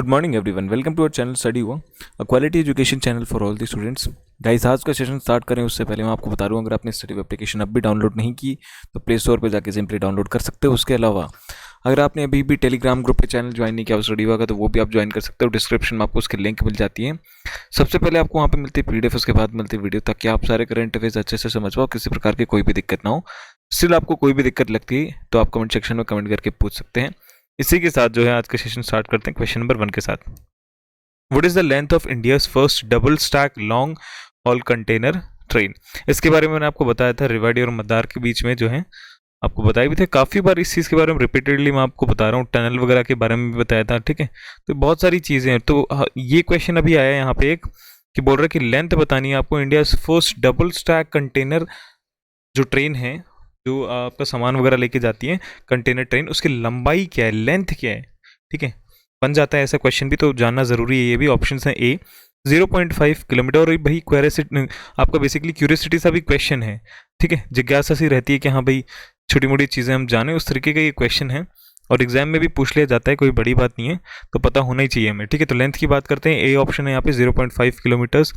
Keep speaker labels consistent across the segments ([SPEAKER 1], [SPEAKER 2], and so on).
[SPEAKER 1] Good morning everyone, welcome to our channel study हुआ, a quality education channel for all the students. Guys, आज का session start करें उससे पहले मैं आपको बता रहा हूँ, अगर आपने स्टडी एप्लीकेशन अब भी डाउनलोड नहीं की तो प्ले स्टोर पर जाकर सिंपली डाउनलोड कर सकते हो। उसके अलावा अगर आपने अभी भी टेलीग्राम ग्रुप पे चैनल ज्वाइन नहीं किया स्टडी हुआ का, तो वो भी आप ज्वाइन कर सकते हो। डिस्क्रिप्शन में आपको उसकी लिंक मिल जाती है। सबसे पहले आपको वहाँ पे मिलती है पीडीएफ, उसके बाद मिलती है वीडियो, ताकि आप सारे करंट अफेयर्स अच्छे से समझ पाओ, किसी प्रकार की कोई भी दिक्कत ना हो। स्टिल आपको कोई भी दिक्कत लगती है तो आप कमेंट सेक्शन में कमेंट करके पूछ सकते हैं। इसी के साथ जो है आज का सेशन स्टार्ट करते हैं क्वेश्चन नंबर 1 के साथ। What is the length of India's first double stack long haul container train? इसके बारे में मैंने आपको बताया था, रेवाड़ी और मद्दार के बीच में जो है आपको बताए भी थे काफ़ी बार। इस चीज़ के बारे में रिपीटेडली मैं आपको बता रहा हूँ, टनल वगैरह के बारे में भी बताया था। ठीक है, तो बहुत सारी चीज़ें हैं। तो ये क्वेश्चन अभी आया है यहाँ पे एक कि बोल रहा है कि लेंथ बतानी है आपको, India first double stack container जो ट्रेन है, जो आपका सामान वगैरह लेके जाती है, कंटेनर ट्रेन, उसकी लंबाई क्या है, लेंथ क्या है। ठीक है, बन जाता है ऐसा क्वेश्चन भी, तो जानना ज़रूरी है। ये भी ऑप्शन है ए 0.5 किलोमीटर। और भाई क्वेरिसिटी आपका बेसिकली क्यूरियोसिटी सा भी क्वेश्चन है। ठीक है, जिज्ञासा सी रहती है कि हाँ भाई छोटी मोटी चीज़ें हम जाने, उस तरीके का ये क्वेश्चन है और एग्जाम में भी पूछ लिया जाता है, कोई बड़ी बात नहीं है, तो पता होना ही चाहिए हमें। ठीक है, तो लेंथ की बात करते हैं। ए ऑप्शन है यहाँ पे 0.5 किलोमीटर्स।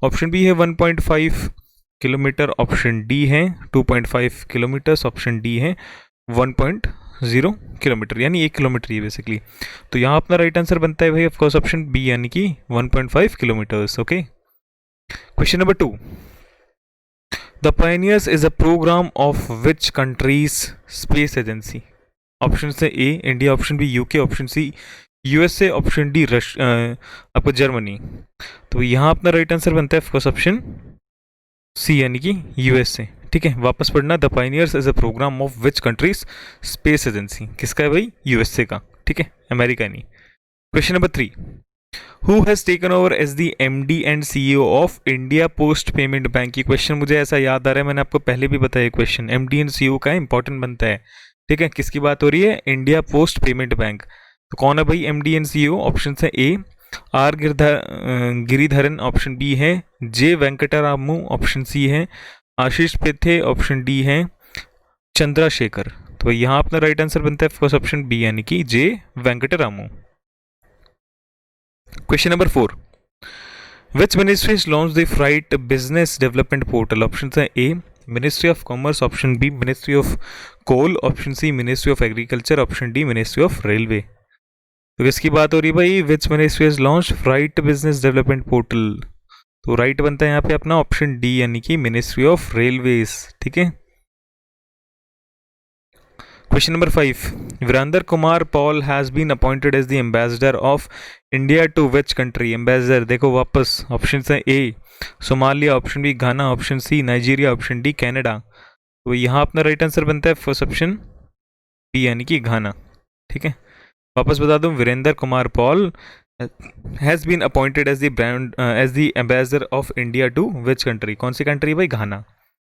[SPEAKER 1] ऑप्शन बी है 1.5 किलोमीटर। ऑप्शन डी है 2.5 किलोमीटर्स। ऑप्शन डी है 1.0 किलोमीटर, यानी 1 किलोमीटर ये बेसिकली। तो यहाँ अपना राइट आंसर बनता है भाई ऑफकोर्स ऑप्शन बी, यानी कि 1.5 kilometres. Okay, question number 2। The pioneers is a programme of which countries space agency? Option से A India, option B UK, option C USA, option D आपको जर्मनी। तो यहाँ अपना राइट आंसर बनता है of course option C, यानी कि USA. ठीक है, वापस पढ़ना, the pioneers is a programme of which countries space agency. किसका है भाई? यूएसए का। ठीक है, अमेरिका नहीं। Question number 3। Who has taken over as the MD and CEO of India post payment bank? ये क्वेश्चन मुझे ऐसा याद आ रहा है, मैंने आपको पहले भी बताया क्वेश्चन एमडी एंड सीईओ का इंपॉर्टेंट बनता है। ठीक है, किसकी बात हो रही है? India post payment bank. तो कौन है भाई एमडी एंड सीईओ? ऑप्शन है A R Giridharan, option B है जे वेंकटरामू, ऑप्शन सी है आशीष पेथे, ऑप्शन डी है चंद्रशेखर। तो यहाँ अपना राइट आंसर बनता है फर्स्ट ऑप्शन बी, यानी कि J Venkataramu. Question number 4। Which ministry launch the freight business development portal? Option है A ministry of commerce, option B ministry of coal, option C ministry of agriculture, option D ministry of railway. तो किसकी बात हो रही है भाई? Which ministry has launch freight business development portal? तो right बनता है यहाँ पे अपना ऑप्शन डी, यानी कि मिनिस्ट्री ऑफ रेलवेज। ठीक है, question number 5। Virendra Kumar Paul has been appointed as the ambassador of India to which country? Ambassador देखो वापस, ऑप्शन है A Somalia, option B Ghana, option C Nigeria, option D Canada. तो यहाँ अपना राइट आंसर बनता है फर्स्ट ऑप्शन बी, यानी कि घाना। ठीक है, वापस बता दूं, Virendra Kumar Paul has been appointed as the ambassador of India to which country? कौन सी कंट्री भाई? घाना।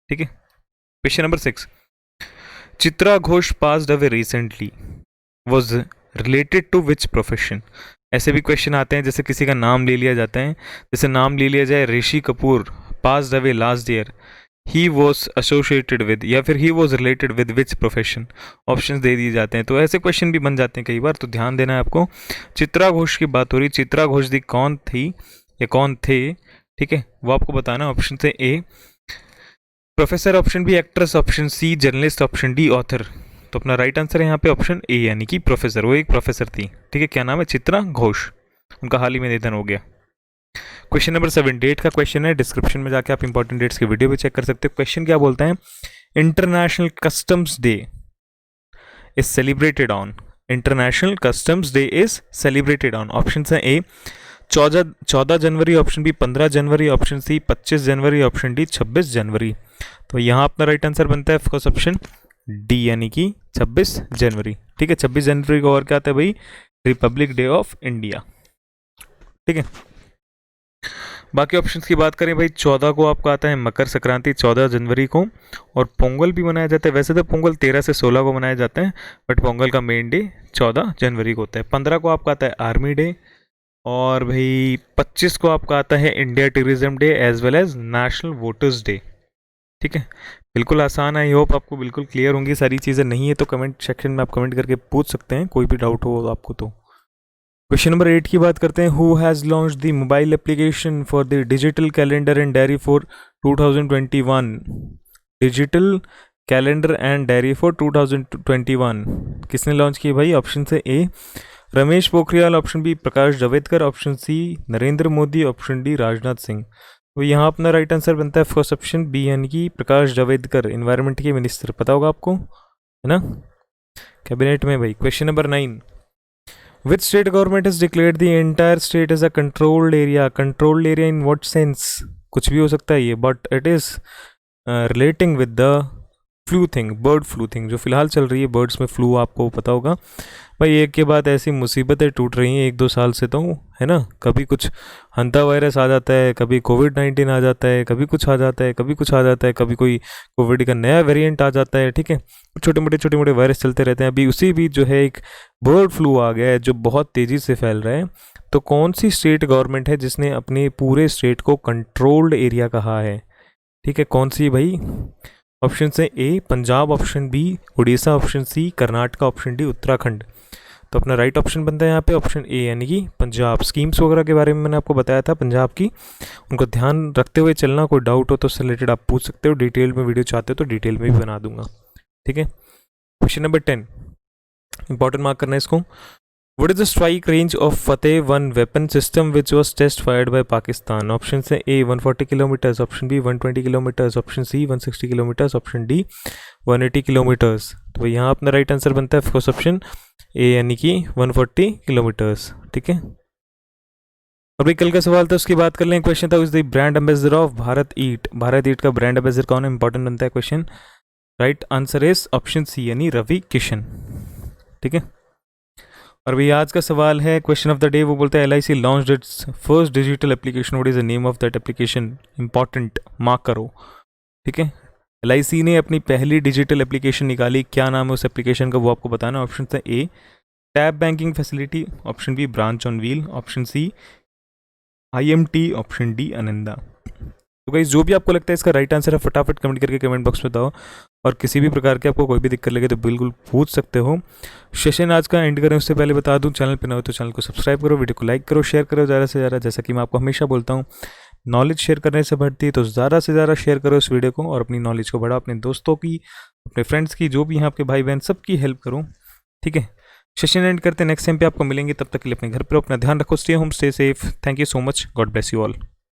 [SPEAKER 1] ठीक है, question number 6। Chitra Ghosh passed away recently was related to which profession? ऐसे भी क्वेश्चन आते हैं, जैसे किसी का नाम ले लिया जाता है, जैसे नाम ले लिया जाए Rishi Kapoor passed away last year, he was associated with, या फिर he was related with which profession? Option दे दिए जाते हैं, तो ऐसे क्वेश्चन भी बन जाते हैं कई बार, तो ध्यान देना है आपको। चित्रा घोष की बात हो रही, चित्रा घोष दी कौन थी या कौन थे? ठीक है, वो आपको बताना। ऑप्शन से A professor, option B actress, option C journalist, option D author. तो अपना राइट आंसर है यहाँ पे ऑप्शन ए, यानी कि प्रोफेसर। वो एक प्रोफेसर थी। ठीक है, क्या नाम है? चित्रा घोष। उनका हाल ही में निधन हो गया। क्वेश्चन नंबर 7 डेट का क्वेश्चन है, डिस्क्रिप्शन में जाके आप इंपॉर्टेंट डेट्स की वीडियो भी चेक कर सकते हो। क्वेश्चन क्या बोलता है? International customs day is celebrated on. International customs day is celebrated on. Option है ए 14 जनवरी, ऑप्शन बी 15 जनवरी, ऑप्शन सी 25 जनवरी, ऑप्शन डी 26 जनवरी। तो यहाँ अपना राइट आंसर बनता है फर्स्ट ऑप्शन डी, यानी कि 26 जनवरी। ठीक है, 26 जनवरी को और क्या आता है भाई? Republic day of India. ठीक है, बाकी ऑप्शंस की बात करें भाई, 14 को आपका आता है मकर संक्रांति, 14 जनवरी को, और पोंगल भी मनाया जाता है। वैसे तो पोंगल 13 से 16 को मनाया जाता है, बट पोंगल का मेन डे 14 जनवरी को होता है। 15 को आपका आता है आर्मी डे, और भाई 25 को आपका आता है India tourism day as well as national voters day. ठीक है, बिल्कुल आसान है। आई होप आपको बिल्कुल क्लियर होंगी सारी चीज़ें। नहीं है तो कमेंट सेक्शन में आप कमेंट करके पूछ सकते हैं, कोई भी डाउट हो आपको तो। क्वेश्चन नंबर 8 की बात करते हैं. Who has launch the mobile application for the digital calendar and diary for 2021. Digital calendar and diary for 2021 किसने लॉन्च की भाई? ऑप्शन से A Ramesh Pokhriyal, option B Prakash Javadekar, option C Narendra Modi, option D Rajnath Singh. तो यहाँ अपना राइट आंसर बनता है फर्स्ट ऑप्शन बी यानी कि प्रकाश जावड़ेकर, इन्वायरमेंट के मिनिस्टर. पता होगा आपको, है ना, कैबिनेट में भाई. Question number 9. Which state government has declared the entire state as a controlled area? Controlled area in what sense? कुछ भी हो सकता है ये, but it is relating with the flu thing, bird flu thing जो फिलहाल चल रही है. बर्ड्स में फ्लू आपको पता होगा भाई. एक के बाद ऐसी मुसीबतें टूट रही हैं 1-2 साल से, तो है ना. कभी कुछ हंता वायरस आ जाता है, कभी कोविड-19 आ जाता है, कभी कुछ आ जाता है, कभी कुछ आ जाता है, कभी कोई कोविड का नया वेरिएंट आ जाता है. ठीक है, छोटे मोटे वायरस चलते रहते हैं. अभी उसी बीच जो है एक बर्ड फ्लू आ गया है जो बहुत तेज़ी से फैल रहा है. तो कौन सी स्टेट गवर्नमेंट है जिसने अपने पूरे स्टेट को कंट्रोल्ड एरिया कहा है? ठीक है, कौन सी भाई? ऑप्शन से A Punjab, option B Orissa, option C Karnataka, option D Uttarakhand. तो अपना राइट ऑप्शन बनता है यहाँ पे ऑप्शन ए यानी कि पंजाब. स्कीम्स वगैरह के बारे में मैंने आपको बताया था पंजाब की, उनको ध्यान रखते हुए चलना. कोई डाउट हो तो उससे रिलेटेड आप पूछ सकते हो. डिटेल में वीडियो चाहते हो तो डिटेल में भी बना दूंगा. ठीक है. क्वेश्चन नंबर 10 इंपॉर्टेंट मार्क करना है इसको. What is the strike range of Fateh 1 weapon system which was test fired by Pakistan? Option से A 140 kilometres, option B 120 kilometres, option C 160 kilometres, option D 180 kilometres. तो यहाँ अपना right answer बनता है first option A यानी कि 140 kilometres. ठीक है. अभी कल का सवाल था उसकी बात कर लें. क्वेश्चन था is the brand ambassador of Bharat eat. Bharat eat का ब्रांड एम्बेसडर कौन है? इंपॉर्टेंट बनता है question. Right answer is option C यानी रवि किशन. ठीक है. और भैया आज का सवाल है क्वेश्चन ऑफ द डे. वो बोलते हैं LIC launched it's first digital application. What is the name of that application? Important, mark करो. ठीक है. LIC ने अपनी पहली डिजिटल एप्लीकेशन निकाली. क्या नाम है उस एप्लीकेशन का वो आपको बताना. ऑप्शन है A tab banking facility, option B branch on wheel, option C IMT, option D Ananda. तो गाइस जो भी आपको लगता है इसका राइट आंसर है फटाफट कमेंट करके कमेंट बॉक्स में बताओ. और किसी भी प्रकार के आपको कोई भी दिक्कत लगे तो बिल्कुल पूछ सकते हो. सेशन आज का एंड करें उससे पहले बता दूं, चैनल पे ना हो तो चैनल को सब्सक्राइब करो, वीडियो को लाइक करो, शेयर करो ज़्यादा से ज़्यादा. जैसा कि मैं आपको हमेशा बोलता हूँ, नॉलेज शेयर करने से बढ़ती है, तो ज़्यादा से ज़्यादा शेयर करो इस वीडियो को और अपनी नॉलेज को बढ़ाओ. अपने दोस्तों की, अपने फ्रेंड्स की, जो भी यहाँ आपके भाई बहन, सबकी हेल्प करो. ठीक है. सेशन एंड करते हैं, नेक्स्ट टाइम पे आपको मिलेंगे. तब तक के लिए अपने घर पर अपना ध्यान रखो. Stay home, stay safe. Thank you so much. God bless you all.